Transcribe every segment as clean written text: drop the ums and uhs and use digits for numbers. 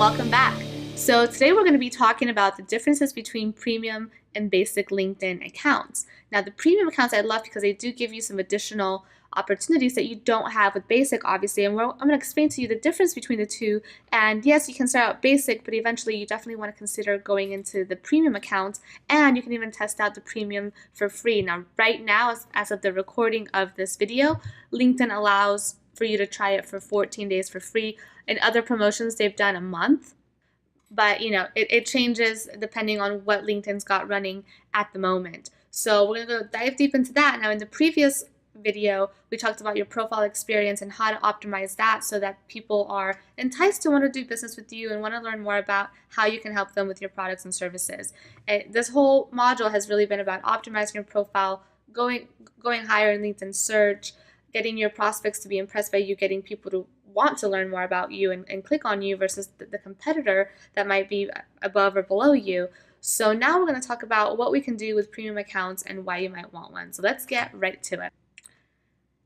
welcome back. So today we're going to be talking about the differences between premium and basic LinkedIn accounts. Now the premium accounts I love because they do give you some additional opportunities that you don't have with basic, obviously, and I'm going to explain to you the difference between the two. And yes, you can start out basic, but eventually you definitely want to consider going into the premium accounts, and you can even test out the premium for free. Now right now, as of the recording of this video, LinkedIn allows for you to try it for 14 days for free. In other promotions, they've done a month, but it changes depending on what LinkedIn's got running at the moment. So we're gonna go dive deep into that. Now in the previous video, we talked about your profile experience and how to optimize that so that people are enticed to want to do business with you and want to learn more about how you can help them with your products and services. This whole module has really been about optimizing your profile, going higher in LinkedIn search, getting your prospects to be impressed by you, getting people to want to learn more about you and click on you versus the competitor that might be above or below you. So now we're going to talk about what we can do with premium accounts and why you might want one. So let's get right to it.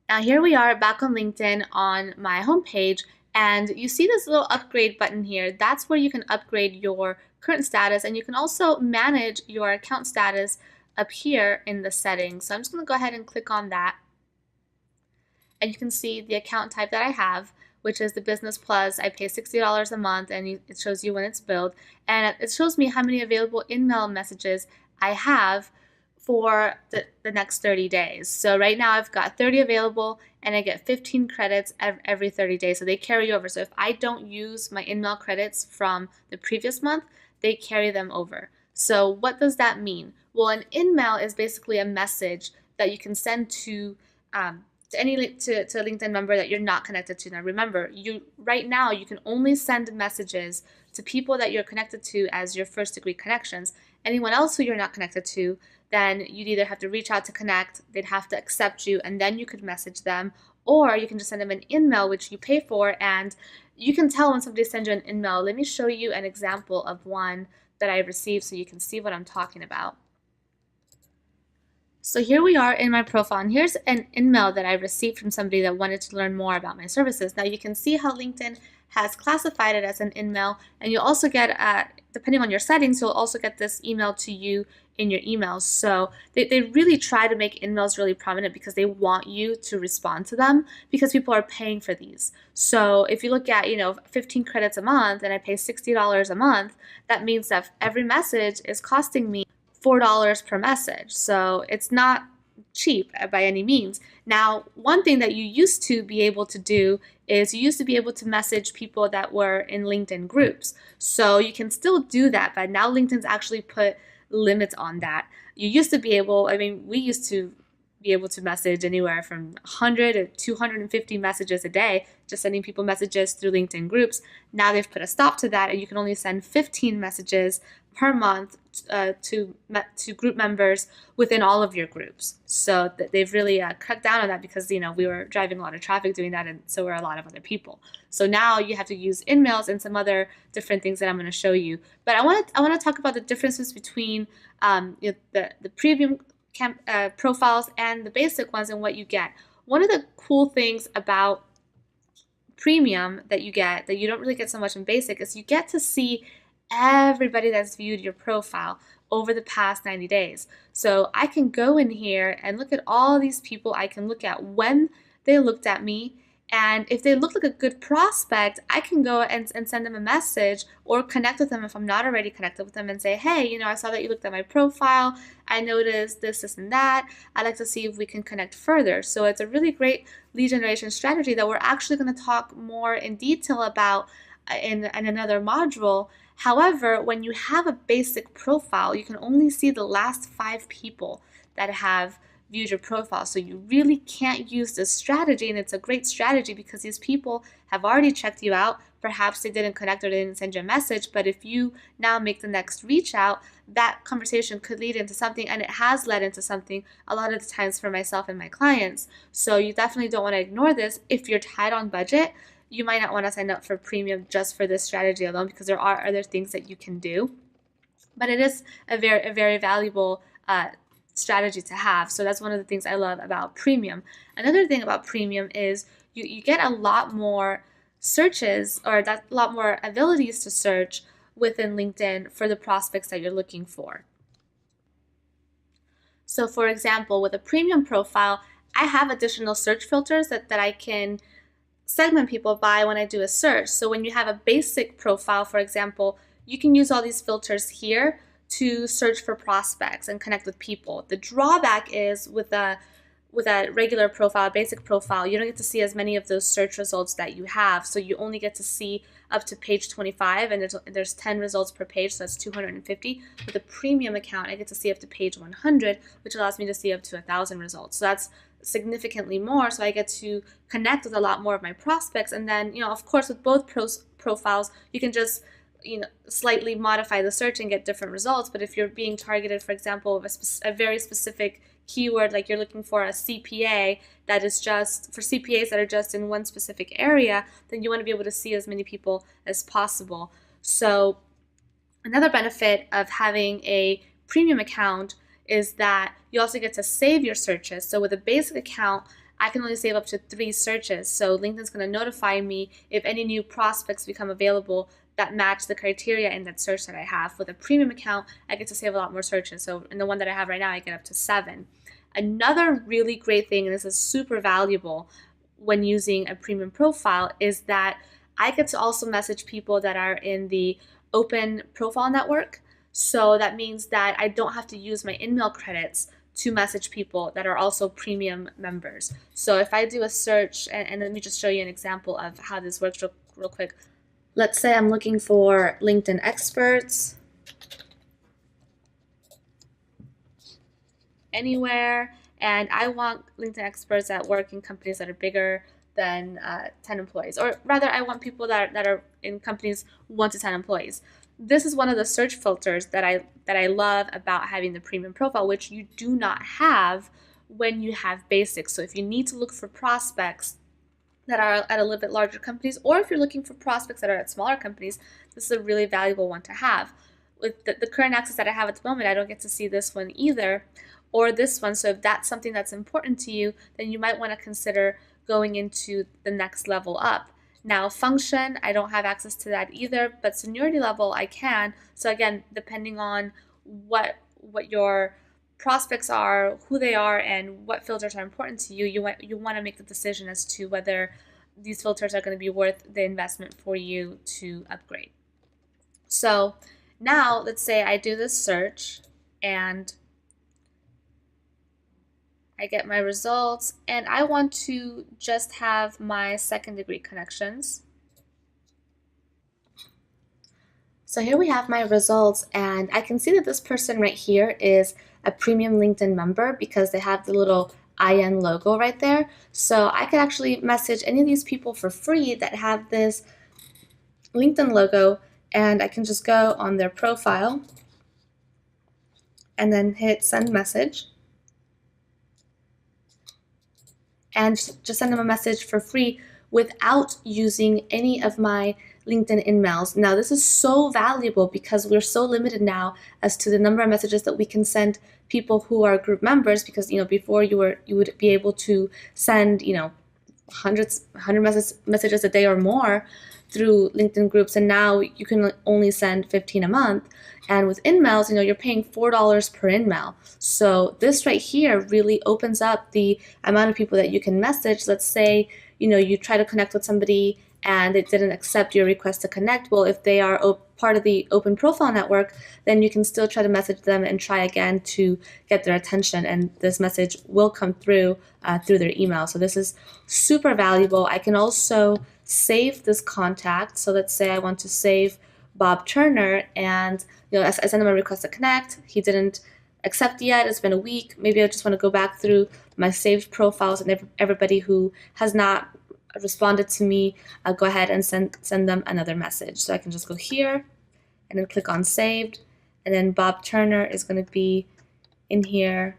Now here we are back on LinkedIn on my homepage, and you see this little upgrade button here. That's where you can upgrade your current status, and you can also manage your account status up here in the settings. So I'm just going to go ahead and click on that. And you can see the account type that I have, which is the Business Plus. I pay $60 a month, and it shows you when it's billed. And it shows me how many available email messages I have for the next 30 days. So right now I've got 30 available, and I get 15 credits every 30 days. So they carry over. So if I don't use my email credits from the previous month, they carry them over. So what does that mean? Well, an email is basically a message that you can send to a LinkedIn member that you're not connected to. Now remember, right now you can only send messages to people that you're connected to as your first degree connections. Anyone else who you're not connected to, then you'd either have to reach out to connect, they'd have to accept you, and then you could message them, or you can just send them an email which you pay for, and you can tell when somebody sends you an email. Let me show you an example of one that I received so you can see what I'm talking about. So here we are in my profile, and here's an email that I received from somebody that wanted to learn more about my services. Now you can see how LinkedIn has classified it as an email, and you'll also get, depending on your settings, you'll also get this email to you in your emails. So they really try to make emails really prominent because they want you to respond to them, because people are paying for these. So if you look at 15 credits a month and I pay $60 a month, that means that every message is costing me $4 per message. So it's not cheap by any means. Now, one thing that you used to be able to do is you used to be able to message people that were in LinkedIn groups. So you can still do that, but now LinkedIn's actually put limits on that. You used to be able, we used to be able to message anywhere from 100 to 250 messages a day, just sending people messages through LinkedIn groups. Now they've put a stop to that, and you can only send 15 messages per month to group members within all of your groups. So they've really cut down on that because we were driving a lot of traffic doing that, and so were a lot of other people. So now you have to use emails and some other different things that I'm going to show you. But I want to talk about the differences between the premium profiles and the basic ones and what you get. One of the cool things about premium that you get that you don't really get so much in basic is you get to see everybody that's viewed your profile over the past 90 days. So I can go in here and look at all these people. I can look at when they looked at me, and if they look like a good prospect, I can go and send them a message or connect with them if I'm not already connected with them and say, hey, I saw that you looked at my profile. I noticed this, and that. I'd like to see if we can connect further. So it's a really great lead generation strategy that we're actually going to talk more in detail about in another module. However, when you have a basic profile, you can only see the last 5 people that have viewed your profile. So you really can't use this strategy, and it's a great strategy because these people have already checked you out. Perhaps they didn't connect or they didn't send you a message, but if you now make the next reach out, that conversation could lead into something, and it has led into something a lot of the times for myself and my clients. So you definitely don't want to ignore this. If you're tight on budget, you might not want to sign up for premium just for this strategy alone, because there are other things that you can do. But it is a very valuable strategy to have. So that's one of the things I love about premium. Another thing about premium is you get a lot more searches, or that's a lot more abilities to search within LinkedIn for the prospects that you're looking for. So for example, with a premium profile, I have additional search filters that I can segment people by when I do a search. So when you have a basic profile, for example, you can use all these filters here to search for prospects and connect with people. The drawback is with a regular profile, a basic profile, you don't get to see as many of those search results that you have. So you only get to see up to page 25, and there's 10 results per page, so that's 250. With a premium account, I get to see up to page 100, which allows me to see up to 1,000 results. So that's significantly more, so I get to connect with a lot more of my prospects. And then, of course, with both profiles, you can just slightly modify the search and get different results. But if you're being targeted, for example, with a very specific keyword, like you're looking for a CPA that is just for CPAs that are just in one specific area, then you want to be able to see as many people as possible. So another benefit of having a premium account is that you also get to save your searches. So with a basic account, I can only save up to 3 searches. So LinkedIn's going to notify me if any new prospects become available that match the criteria in that search that I have. With a premium account, I get to save a lot more searches. So in the one that I have right now, I get up to 7. Another really great thing, and this is super valuable when using a premium profile, is that I get to also message people that are in the open profile network. So that means that I don't have to use my InMail credits to message people that are also premium members. So if I do a search, and let me just show you an example of how this works real quick. Let's say I'm looking for LinkedIn experts anywhere, and I want LinkedIn experts that work in companies that are bigger than 10 employees, or rather I want people that are in companies 1 to 10 employees. This is one of the search filters that I love about having the premium profile, which you do not have when you have basic. So if you need to look for prospects that are at a little bit larger companies, or if you're looking for prospects that are at smaller companies, this is a really valuable one to have. With the current access that I have at the moment, I don't get to see this one either, or this one. So if that's something that's important to you, then you might want to consider going into the next level up. Now, function, I don't have access to that either, but seniority level I can. So again, depending on what your prospects are, who they are, and what filters are important to you, you want to make the decision as to whether these filters are going to be worth the investment for you to upgrade. So now let's say I do this search and I get my results, and I want to just have my second-degree connections. So here we have my results, and I can see that this person right here is a premium LinkedIn member because they have the little IN logo right there. So I could actually message any of these people for free that have this LinkedIn logo, and I can just go on their profile and then hit send message. And just send them a message for free without using any of my LinkedIn InMails. Now, this is so valuable because we're so limited now as to the number of messages that we can send people who are group members, because before you would be able to send 100 messages a day or more through LinkedIn groups, and now you can only send 15 a month. And with InMails, you're paying $4 per InMail. So this right here really opens up the amount of people that you can message. Let's say you try to connect with somebody and it didn't accept your request to connect. Well, if they are part of the open profile network, then you can still try to message them and try again to get their attention, and this message will come through their email. So this is super valuable. I can also save this contact. So let's say I want to save Bob Turner, and I send him a request to connect. He didn't accept yet. It's been a week. Maybe I just want to go back through my saved profiles and everybody who has not responded to me, go ahead and send them another message. So I can just go here and then click on saved, and then Bob Turner is going to be in here.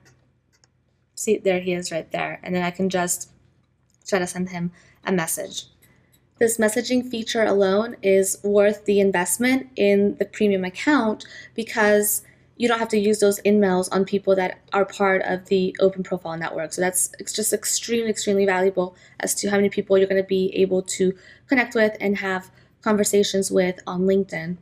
See, there he is right there. And then I can just try to send him a message. This messaging feature alone is worth the investment in the premium account because you don't have to use those in-mails on people that are part of the open profile network. So it's just extremely, extremely valuable as to how many people you're going to be able to connect with and have conversations with on LinkedIn.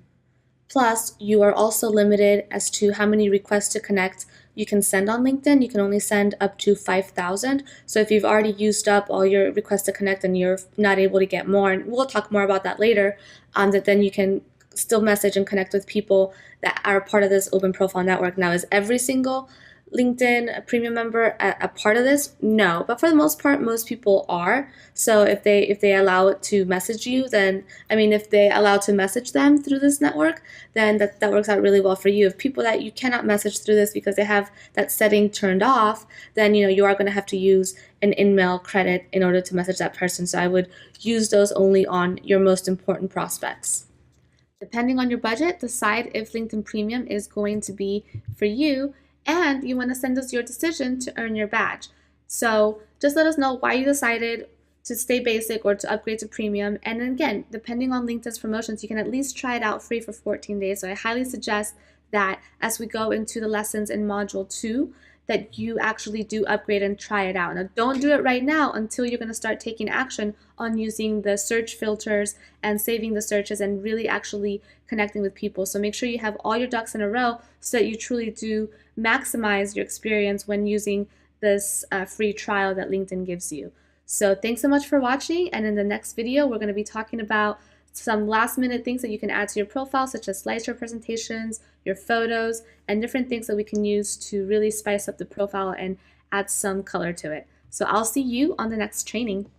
Plus, you are also limited as to how many requests to connect you can send on LinkedIn. You can only send up to 5,000. So if you've already used up all your requests to connect and you're not able to get more, and we'll talk more about that later, that then you can still message and connect with people that are part of this open profile network. Now, is every single LinkedIn premium member a part of this? No, but for the most part, most people are. So if they allow it to message you, then if they allow to message them through this network, then that works out really well for you. If people that you cannot message through this because they have that setting turned off, then you are going to have to use an in-mail credit in order to message that person. So I would use those only on your most important prospects. Depending on your budget, decide if LinkedIn Premium is going to be for you, and you want to send us your decision to earn your badge. So just let us know why you decided to stay basic or to upgrade to premium. And then again, depending on LinkedIn's promotions, you can at least try it out free for 14 days. So I highly suggest that as we go into the lessons in module 2, that you actually do upgrade and try it out. Now, don't do it right now until you're going to start taking action on using the search filters and saving the searches and really actually connecting with people. So make sure you have all your ducks in a row so that you truly do maximize your experience when using this free trial that LinkedIn gives you. So thanks so much for watching, and in the next video we're going to be talking about some last minute things that you can add to your profile, such as slideshow presentations, your photos, and different things that we can use to really spice up the profile and add some color to it. So I'll see you on the next training.